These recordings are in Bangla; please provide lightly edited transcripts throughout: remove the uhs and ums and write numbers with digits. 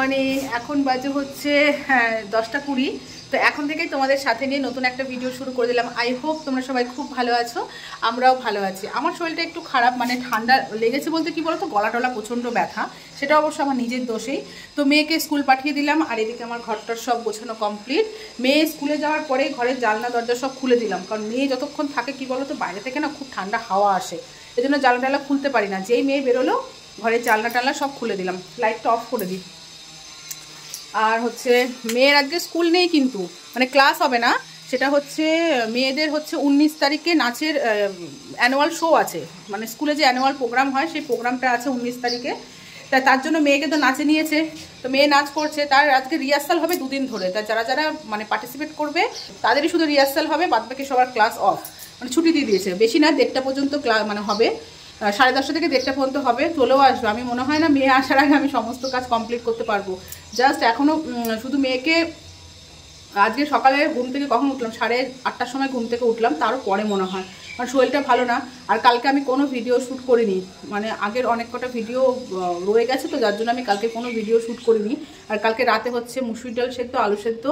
মর্নিং। এখন বাজে হচ্ছে 10টা 20। তো এখন থেকেই তোমাদের সাথে নিয়ে নতুন একটা ভিডিও শুরু করে দিলাম। আই হোপ তোমরা সবাই খুব ভালো আছো, আমরাও ভালো আছি। আমার শরীরটা একটু খারাপ, মানে ঠান্ডা লেগেছে বলতে কি বলতো, গলা টলা প্রচণ্ড ব্যথা, সেটা অবশ্য আমার নিজের দোষেই। তো মেয়েকে স্কুল পাঠিয়ে দিলাম, আর এদিকে আমার ঘরটার সব গোছানো কমপ্লিট। মেয়ে স্কুলে যাওয়ার পরে ঘরের জানলা দরজা সব খুলে দিলাম, কারণ মেয়ে যতক্ষণ থাকে কি বলো তো, বাইরে থেকে না খুব ঠান্ডা হাওয়া আসে, এই জন্য জানলা টালা খুলতে পারি না। যেই মেয়ে বেরোলো ঘরের জানলা টালনা সব খুলে দিলাম, লাইটটা অফ করে দিই। আর হচ্ছে মেয়ের আজকে স্কুল নেই, কিন্তু মানে ক্লাস হবে না, সেটা হচ্ছে মেয়েদের হচ্ছে 19 তারিখে নাচের অ্যানুয়াল শো আছে, মানে স্কুলে যে অ্যানুয়াল প্রোগ্রাম হয় সেই প্রোগ্রামটা আছে 19 তারিখে। তার জন্য মেয়েকে তো নাচে নিয়েছে, তো মেয়ে নাচ করছে, তার আজকে রিহার্সাল হবে 2 দিন ধরে। তাই যারা যারা মানে পার্টিসিপেট করবে তাদেরই শুধু রিহার্সাল হবে, বাদবাকি সবার ক্লাস অফ, মানে ছুটি দিয়ে দিয়েছে। বেশি না, 1:30 পর্যন্ত মানে হবে, 10:30 থেকে 1:30 পর্যন্ত হবে। চলেও আসবে, আমি মনে হয় না মেয়ে আসার আগে আমি সমস্ত কাজ কমপ্লিট করতে পারবো। জাস্ট এখনও শুধু মেয়েকে, আজকে সকালে ঘুম থেকে কখন উঠলাম, 8:30টার সময় ঘুম থেকে উঠলাম, তারও পরে মনে হয়, কারণ শরীরটা ভালো না। আর কালকে আমি কোনো ভিডিও শ্যুট করিনি, মানে আগের অনেক কটা ভিডিও রয়ে গেছে, তো যার জন্য আমি কালকে কোনো ভিডিও শ্যুট করিনি। আর কালকে রাতে হচ্ছে মুসুরির ডাল সেদ্ধ, আলু সেদ্ধ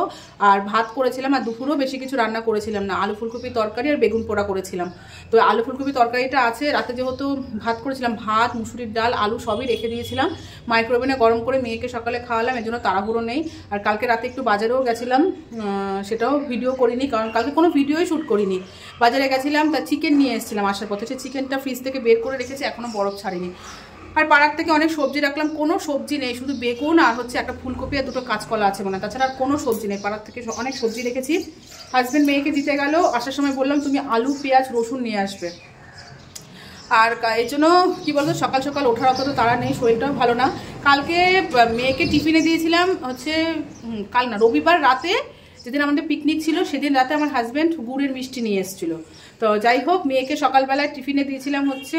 আর ভাত করেছিলাম, আর দুপুরেও বেশি কিছু রান্না করেছিলাম না, আলু ফুলকপি তরকারি আর বেগুন পোড়া করেছিলাম। তো আলু ফুলকপি তরকারিটা আছে, রাতে যেহেতু ভাত করেছিলাম, ভাত মুসুরির ডাল আলু সবই রেখে দিয়েছিলাম, মাইক্রোওভেনে গরম করে মেয়েকে সকালে খাওয়ালাম, এজন্য তাড়াহুড়ো নেই। আর কালকে রাতে একটু বাজারেও গেছিলাম, সেটাও ভিডিও করিনি, কারণ কালকে কোনো ভিডিওই শ্যুট করিনি। বাজারে গেছিলাম, তার চিকেন নিয়ে এসেছিলাম আসার পথে, সেই চিকেনটা ফ্রিজ থেকে বের করে রেখেছি, এখনও বরফ ছাড়িনি। আর পাড়ার থেকে অনেক সবজি রাখলাম, কোনো সবজি নেই, শুধু বেগুন আর হচ্ছে একটা ফুলকপি আর 2টো কাঁচকলা আছে মনে হয়, তাছাড়া আর কোনো সবজি নেই। পাড়ার থেকে অনেক সবজি রেখেছি। হাজব্যান্ড মেয়েকে দিতে গেল, আসার সময় বললাম তুমি আলু পেঁয়াজ রসুন নিয়ে আসবে। আর এই জন্য কী বলতো, সকাল সকাল ওঠার অত তো তাড়া নেই, শরীরটাও ভালো না। কালকে মেয়েকে টিফিনে দিয়েছিলাম হচ্ছে, কাল না রবিবার রাতে, যেদিন আমাদের পিকনিক ছিল সেদিন রাতে আমার হাজব্যান্ড গুড়ের মিষ্টি নিয়ে এসেছিলো। তো যাই হোক, মেয়েকে সকালবেলায় টিফিনে দিয়েছিলাম হচ্ছে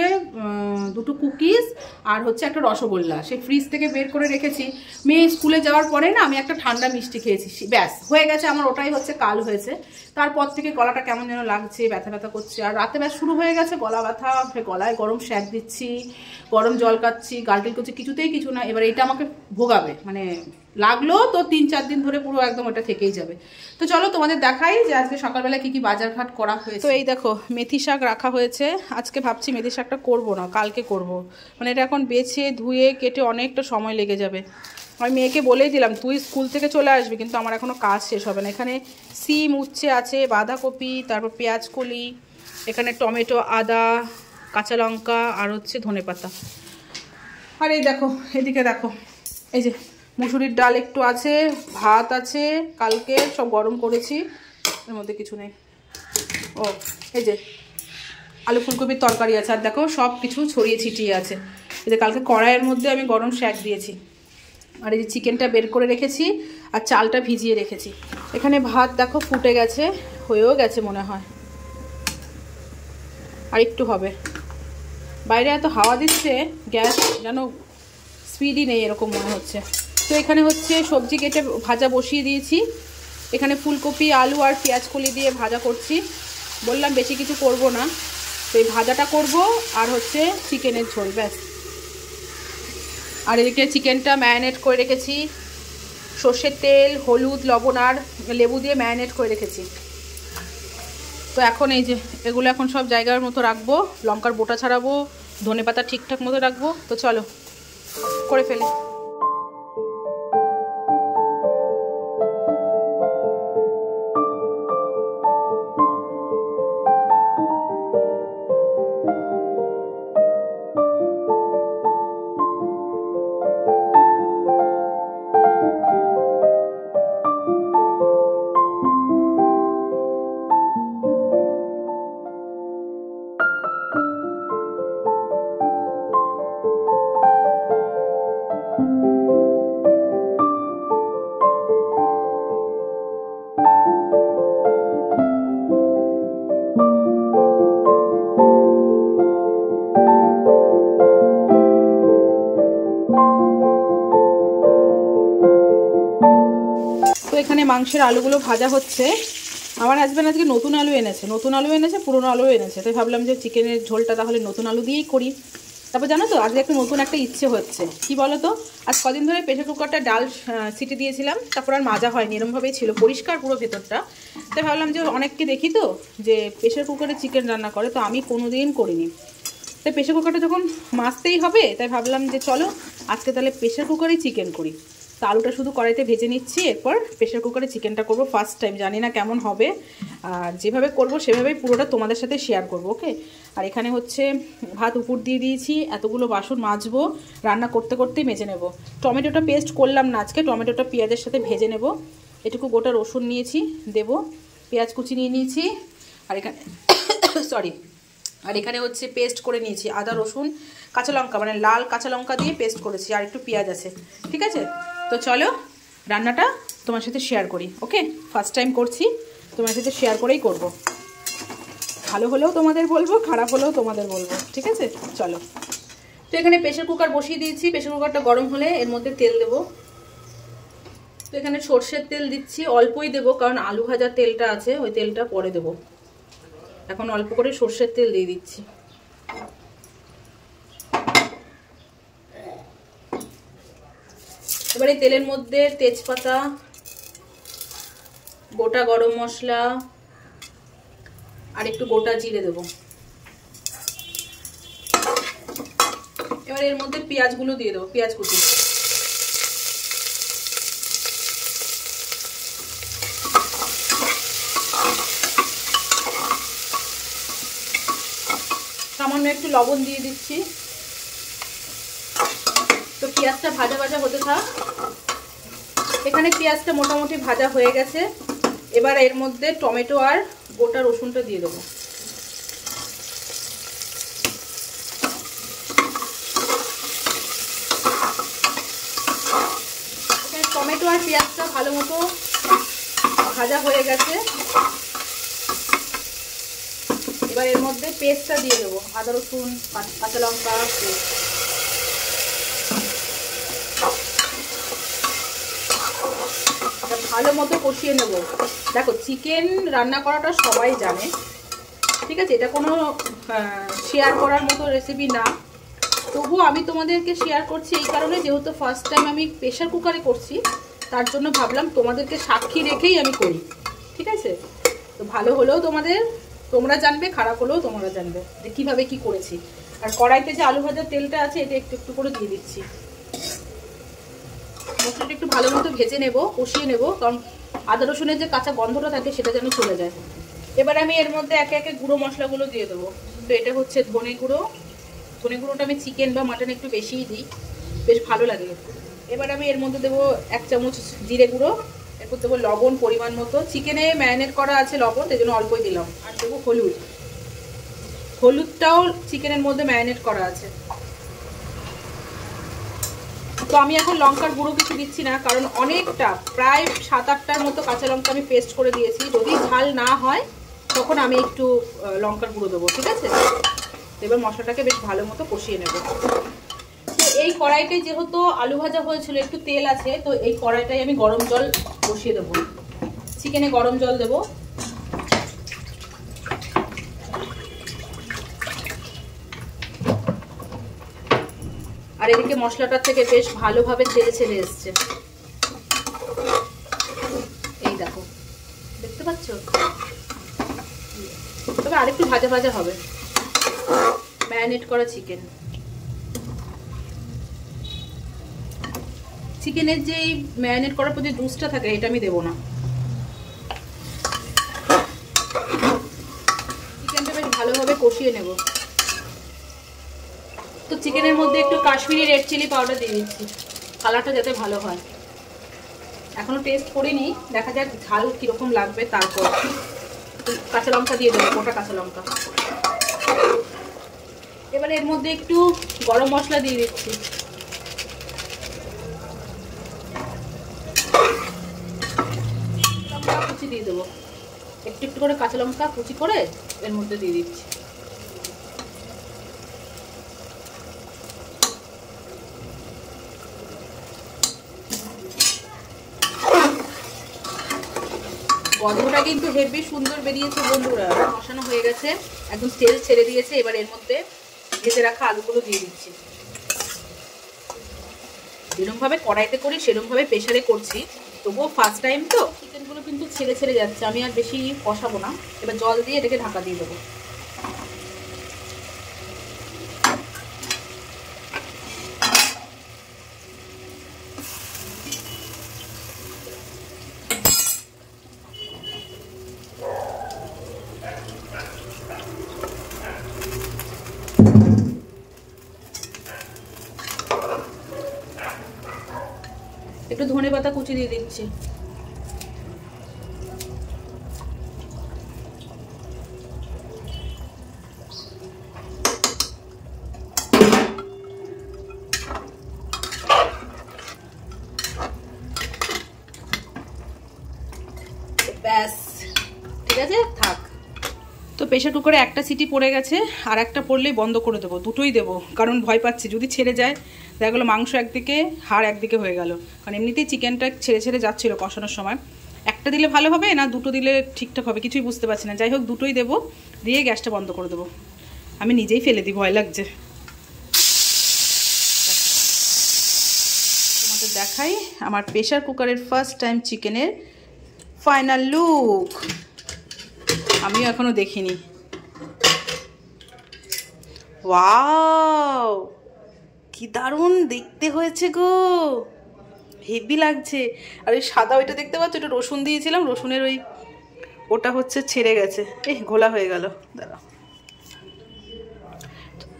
2টো কুকিজ আর হচ্ছে একটা রসগোল্লা, সেই ফ্রিজ থেকে বের করে রেখেছি। মেয়ে স্কুলে যাওয়ার পরে না আমি একটা ঠান্ডা মিষ্টি খেয়েছি, ব্যাস হয়ে গেছে আমার, ওটাই হচ্ছে কাল হয়েছে। তারপর থেকে গলাটা কেমন যেন লাগছে, ব্যথা ব্যথা করছে, আর রাতে ব্যাস শুরু হয়ে গেছে গলা ব্যথা, গলায় গরম শ্যাক দিচ্ছি, গরম জল কাচ্ছি, গার্গেল করছি, কিছুতেই কিছু না। এবার এটা আমাকে ভোগাবে, মানে লাগলো তো 3-4 দিন ধরে পুরো একদম ওটা থেকেই যাবে। তো চলো তোমাদের দেখাই যে আজকে সকালবেলা কি কি বাজারঘাট করা হয়েছে। তো এই দেখো মেথি শাক রাখা হয়েছে, আজকে ভাবছি মেথি শাকটা করবো না, কালকে করব, মানে এটা এখন বেছে ধুয়ে কেটে অনেকটা সময় লেগে যাবে। আমি মেয়েকে বলেই দিলাম তুই স্কুল থেকে চলে আসবি, কিন্তু আমার এখনও কাজ শেষ হবে না। এখানে সিম উচ্ছে আছে, বাঁধাকপি, তারপর পেঁয়াজ কলি, এখানে টমেটো, আদা, কাঁচা লঙ্কা আর হচ্ছে ধনেপাতা। আর এই দেখো এদিকে দেখো, এই যে মুসুরির ডাল একটু আছে, ভাত আছে কালকে সব গরম করেছি, এর মধ্যে কিছু নেই। ও এই যে আলু ফুলকপির তরকারি আছে, আর দেখো সব কিছু ছড়িয়ে ছিটিয়ে আছে। এই যে কালকে কড়াইয়ের মধ্যে আমি গরম শ্যাক দিয়েছি, আর এই যে চিকেনটা বের করে রেখেছি, আর চালটা ভিজিয়ে রেখেছি। এখানে ভাত দেখো ফুটে গেছে, হয়েও গেছে মনে হয়, আর একটু হবে। বাইরে এত হাওয়া দিচ্ছে, গ্যাস যেন স্পিডই নেই এরকম মনে হচ্ছে। তো এখানে হচ্ছে সবজি কেটে ভাজা বসিয়ে দিয়েছি, এখানে ফুলকপি আলু আর পেঁয়াজ কলি দিয়ে ভাজা করছি। বললাম বেশি কিছু করব না, তো এই ভাজাটা করব আর হচ্ছে চিকেনের ঝোল, ব্যাস। আর এদিকে চিকেনটা ম্যারিনেট করে রেখেছি, সর্ষের তেল, হলুদ, লবণ আর লেবু দিয়ে ম্যারিনেট করে রেখেছি। তো এখন এই যে এগুলো এখন সব জায়গার মতো রাখবো, লঙ্কার বোটা ছাড়াবো, ধনেপাতা ঠিকঠাক মতো রাখবো। তো চলো করে ফেলি। তো এখানে মাংসের আলুগুলো ভাজা হচ্ছে। আমার হাজব্যান্ড আজকে নতুন আলু এনেছে, পুরনো আলু এনেছে, তাই ভাবলাম যে চিকেনের ঝোলটা তাহলে নতুন আলু দিয়েই করি। তারপর জানো তো আজকে একটু নতুন একটা ইচ্ছে হচ্ছে, কি বলো তো, আজ কদিন ধরে প্রেশার কুকারটা ডাল সিটি দিয়েছিলাম, তারপর আর মাজা হয়নি, এরমভাবেই ছিল পরিষ্কার পুরো ভেতরটা। তাই ভাবলাম যে অনেককে দেখি তো যে প্রেশার কুকারে চিকেন রান্না করে, তো আমি কোনোদিন করিনি। তাই প্রেশার কুকারটা যখন মাজতেই হবে তাই ভাবলাম যে চলো আজকে তাহলে প্রেশার কুকারেই চিকেন করি। তো আলুটা শুধু কড়াইতে ভেজে নিচ্ছি, এরপর প্রেশার কুকারে চিকেনটা করব ফার্স্ট টাইম, জানি না কেমন হবে, আর যেভাবে করব সেভাবেই পুরোটা তোমাদের সাথে শেয়ার করব। ওকে, আর এখানে হচ্ছে ভাত উপর দিয়ে দিয়েছি, এতগুলো বাসন মাজবো, রান্না করতে করতেই মেজে নেব। টমেটোটা পেস্ট করলাম না আজকে, টমেটোটা পেঁয়াজের সাথে ভেজে নেব। এটুকু গোটা রসুন নিয়েছি দেব, পেঁয়াজ কুচি নিয়ে নিয়েছি, আর এখানে সরি আর এখানে হচ্ছে পেস্ট করে নিয়েছি আদা রসুন কাঁচা লঙ্কা, মানে লাল কাঁচা লঙ্কা দিয়ে পেস্ট করেছি, আর একটু পেঁয়াজ আছে। ঠিক আছে, তো চলো রান্নাটা তোমার সাথে শেয়ার করি। ওকে, ফার্স্ট টাইম করছি, তোমার সাথে শেয়ার করেই করব। ভালো হলেও তোমাদের বলবো, খারাপ হলেও তোমাদের বলবো। ঠিক আছে, চলো। তো এখানে প্রেশার কুকার বসিয়ে দিয়েছি, প্রেশার কুকারটা গরম হলে এর মধ্যে তেল দেবো। তো এখানে সর্ষের তেল দিচ্ছি, অল্পই দেবো কারণ আলু ভাজার তেলটা আছে, ওই তেলটা পরে দেবো। এখন অল্প করে সর্ষের তেল দিয়ে দিচ্ছি। এবার এই তেলের মধ্যে তেজপাতা, গোটা গরম মশলা আর একটু গোটা জিরে দেবো। এবার এর মধ্যে পেঁয়াজগুলো দিয়ে দেবো, পেঁয়াজ কুচি। সামান্য একটু লবণ দিয়ে দিচ্ছি। তো পেঁয়াজটা ভাজা ভাজা হতে থাক। এখানে পেঁয়াজটা মোটামুটি ভাজা হয়ে গেছে, এবার এর মধ্যে টমেটো আর গোটা রসুনটা দিয়ে দেবো। এখানে টমেটো আর পেঁয়াজটা ভালো মতো ভাজা হয়ে গেছে, এবার এর মধ্যে পেস্টটা দিয়ে দেবো, আদা রসুন কাঁচা লঙ্কা পেস্ট। ভালো মতো কষিয়ে নেব। দেখো চিকেন রান্না করাটা সবাই জানে, ঠিক আছে, এটা কোনো শেয়ার করার মতো রেসিপি না, তবুও আমি তোমাদেরকে শেয়ার করছি এই কারণে যেহেতু ফার্স্ট টাইম আমি প্রেশার কুকারে করছি, তার জন্য ভাবলাম তোমাদেরকে সাক্ষী রেখেই আমি করি। ঠিক আছে, তো ভালো হলেও তোমরা জানবে, খারাপ হলেও তোমরা জানবে যে কীভাবে কি করেছি। আর কড়াইতে যে আলু ভাজার তেলটা আছে এটা একটু একটু করে দিয়ে দিচ্ছি। মশলাটা একটু ভালো মতো ভেজে নেব, কষিয়ে নেব, কারণ আদা রসুনের যে কাঁচা গন্ধটা থাকে সেটা যেন চলে যায়। এবার আমি এর মধ্যে একে একে গুঁড়ো মশলাগুলো দিয়ে দেবো। তো এটা হচ্ছে ধনে গুঁড়োটা আমি চিকেন বা মাটন একটু বেশিই দিই, বেশ ভালো লাগে। এবার আমি এর মধ্যে দেবো 1 চামচ জিরে গুঁড়ো, এরপর দেবো লবণ পরিমাণ মতো, চিকেনে ম্যারিনেট করা আছে লবণ, এই জন্য অল্পই দিলাম। আর দেবো হলুদটাও চিকেনের মধ্যে ম্যারিনেট করা আছে। তো আমি এখন লঙ্কার গুঁড়ো কিছু দিচ্ছি না, কারণ অনেকটা প্রায় 7-8টার মতো কাঁচা লঙ্কা আমি পেস্ট করে দিয়েছি, যদি ঝাল না হয় তখন আমি একটু লঙ্কার গুঁড়ো দেবো। ঠিক আছে, এবার মশলাটাকে বেশ ভালো মতো কষিয়ে নেব। তো এই কড়াইটাই যেহেতু আলু ভাজা হয়েছিল একটু তেল আছে, তো এই কড়াইটাই আমি গরম জল বসিয়ে দেবো, চিকেনে গরম জল দেবো। আর এদিকে মশলাটার থেকে বেশ ভালোভাবে ছেড়ে এসছে, এই দেখো, দেখতে পাচ্ছ? তবে আরেকটু ভাজা ভাজা হবে। ম্যারিনেট করা চিকেনের যে ম্যারিনেট করার পর যে জুসটা থাকে এটা আমি দেবো না। চিকেনটা বেশ ভালোভাবে কষিয়ে নেব। তো চিকেনের মধ্যে একটু কাশ্মীরি রেড চিলি পাউডার দিয়ে দিচ্ছি, কালারটা যাতে ভালো হয়। এখনো টেস্ট করিনি, দেখা যাক ঝাল কিরকম লাগবে। তারপর কাঁচা লঙ্কা দিয়ে দেবো, গোটা কাঁচা লঙ্কা। এবার এর মধ্যে একটু গরম মশলা দিয়ে দিচ্ছি। লঙ্কা কুচি দিয়ে দেবো, একটু একটু করে কাঁচা লঙ্কা কুচি করে এর মধ্যে দিয়ে দিচ্ছি। গন্ধটা কিন্তু হেভি সুন্দর বেরিয়েছে বন্ধুরা, কষানো হয়ে গেছে, একদম তেল ছেড়ে দিয়েছে। এবার এর মধ্যে ভেজে রাখা আলুগুলো দিয়ে দিচ্ছি। যেরকমভাবে কড়াইতে করি সেরকমভাবে প্রেশারে করছি, তবুও ফার্স্ট টাইম তো চিকেনগুলো কিন্তু ছেড়ে ছেড়ে যাচ্ছে। আমি আর বেশি কষাবো না, এবার জল দিয়ে এটাকে ঢাকা দিয়ে দেবো। একটু ধনেপাতা কুচি দিয়ে দিচ্ছি। ব্যাস, ঠিক আছে, থাক। তো প্রেশার কুকারে একটা সিটি পড়ে গেছে, আর একটা পড়লেই বন্ধ করে দেবো। দুটোই দেবো, কারণ ভয় পাচ্ছি যদি ছেড়ে যায়, দেখা গেলো মাংস একদিকে হাড় একদিকে হয়ে গেল। কারণ এমনিতেই চিকেনটা ছেড়ে ছেড়ে যাচ্ছিলো কষানোর সময়। একটা দিলে ভালো হবে না দুটো দিলে ঠিকঠাক হবে, কিছুই বুঝতে পারছি না। যাই হোক, দুটোই দেবো, দিয়ে গ্যাসটা বন্ধ করে দেবো। আমি নিজেই ফেলে দিই, ভয় লাগছে। তোমাদের দেখাই আমার প্রেশার কুকারের ফার্স্ট টাইম চিকেনের ফাইনাল লুক। আমিও এখনো দেখিনি। ওয়াও, কি দারুণ দেখতে হয়েছে গো, হেভি লাগছে। আর ওই সাদা ওইটা দেখতে পাচ্ছ, ওটা রসুন দিয়েছিলাম, রসুনের ওটা হচ্ছে ছেড়ে গেছে, ঘোলা হয়ে গেল। দাঁড়াও,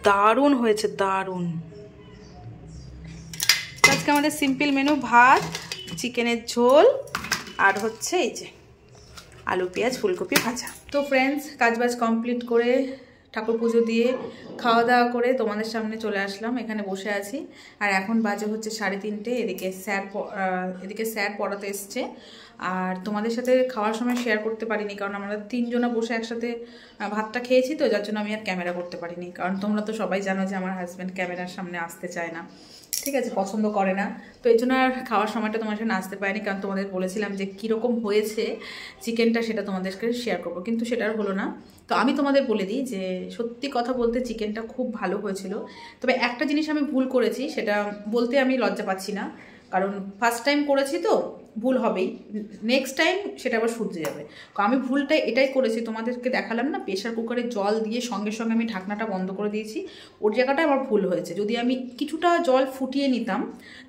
দারুণ হয়েছে, দারুণ। আজকে আমাদের সিম্পল মেনু, ভাত, চিকেনের ঝোল, আর হচ্ছে এই যে আলু পেঁয়াজ ফুলকপি ভাজা। তো ফ্রেন্ডস, কাজবাজ কমপ্লিট করে ঠাকুর পুজো দিয়ে খাওয়া দাওয়া করে তোমাদের সামনে চলে আসলাম, এখানে বসে আছি। আর এখন বাজে হচ্ছে 3:30। এদিকে স্যার পড়াতে এসছে। আর তোমাদের সাথে খাওয়ার সময় শেয়ার করতে পারিনি, কারণ আমরা 3 জনা বসে একসাথে ভাতটা খেয়েছি, তো যার জন্য আমি আর ক্যামেরা করতে পারিনি। কারণ তোমরা তো সবাই জানো যে আমার হাজব্যান্ড ক্যামেরার সামনে আসতে চায় না, ঠিক আছে, পছন্দ করে না। তো এই জন্য আর খাওয়ার সময়টা তোমার সাথে আসতে পারিনি, কারণ তোমাদের বলেছিলাম যে কীরকম হয়েছে চিকেনটা সেটা তোমাদেরকে শেয়ার করবো, কিন্তু সেটা আর হলো না। তো আমি তোমাদের বলে দিই যে সত্যি কথা বলতে চিকেনটা খুব ভালো হয়েছিল। তবে একটা জিনিস আমি ভুল করেছি, সেটা বলতে আমি লজ্জা পাচ্ছি না, কারণ ফার্স্ট টাইম করেছি তো ভুল হবেই, নেক্সট টাইম সেটা আবার শুধরে যাবে। আমি ভুলটা এটাই করেছি, তোমাদেরকে দেখালাম না, প্রেশার কুকারে জল দিয়ে সঙ্গে সঙ্গে আমি ঢাকনাটা বন্ধ করে দিয়েছি। ওর জায়গাটায় আমার ভুল হয়েছে। যদি আমি কিছুটা জল ফুটিয়ে নিতাম,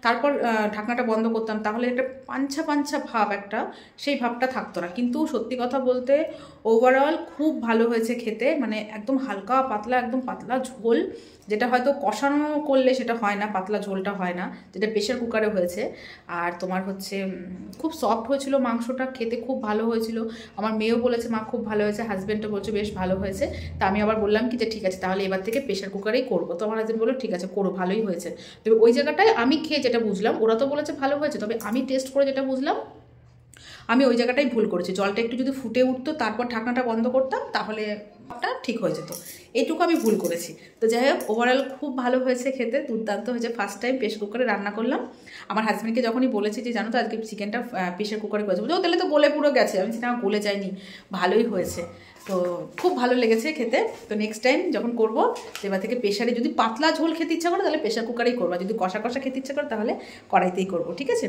তারপর ঢাকনাটা বন্ধ করতাম, তাহলে একটা পাঞ্ছা পাঞ্ছা ভাব, একটা সেই ভাবটা থাকতো না। কিন্তু সত্যি কথা বলতে ওভারঅল খুব ভালো হয়েছে খেতে, মানে একদম হালকা পাতলা, একদম পাতলা ঝোল, যেটা হয়তো কষানো করলে সেটা হয় না, পাতলা ঝোলটা হয় না, যেটা প্রেশার কুকারে হয়েছে। আর তোমার হচ্ছে খুব সফট হয়েছিল মাংসটা, খেতে খুব ভালো হয়েছিল। আমার মেয়েও বলেছে মা খুব ভালো হয়েছে, হাজব্যান্ডও বলছে বেশ ভালো হয়েছে। তা আমি আবার বললাম কি যে ঠিক আছে, তাহলে এবার থেকে প্রেশার কুকারেই করবো। তো আমার হাজব্যান্ড বললো ঠিক আছে করো, ভালোই হয়েছে। তবে ওই জায়গাটায় আমি খেয়ে যেটা বুঝলাম, ওরা তো বলেছে ভালো হয়েছে, তবে আমি টেস্ট করে যেটা বুঝলাম, আমি ওই জায়গাটাই ভুল করেছি। জলটা একটু যদি ফুটে উঠতো, তারপর ঢাকনাটা বন্ধ করতাম, তাহলে সবটা ঠিক হয়ে যেত। এইটুকু আমি ভুল করেছি। তো যাই হোক, ওভারঅল খুব ভালো হয়েছে খেতে, দুর্দান্ত হয়েছে। ফার্স্ট টাইম প্রেশার কুকারে রান্না করলাম। আমার হাজব্যান্ডকে যখনই বলেছি যে জানো তো আজকে চিকেনটা প্রেশার কুকারে করেছে, বলছে ও তাহলে তো গলে পুরো গেছে। আমি সেটা গলে যায়নি, ভালোই হয়েছে। তো খুব ভালো লেগেছে খেতে। তো নেক্সট টাইম যখন করবো, এবার থেকে প্রেশারে, যদি পাতলা ঝোল খেতে ইচ্ছা করে তাহলে প্রেশার কুকারেই করবো, যদি কষা কষা খেতে ইচ্ছা করে তাহলে কড়াইতেই করবো, ঠিক আছে।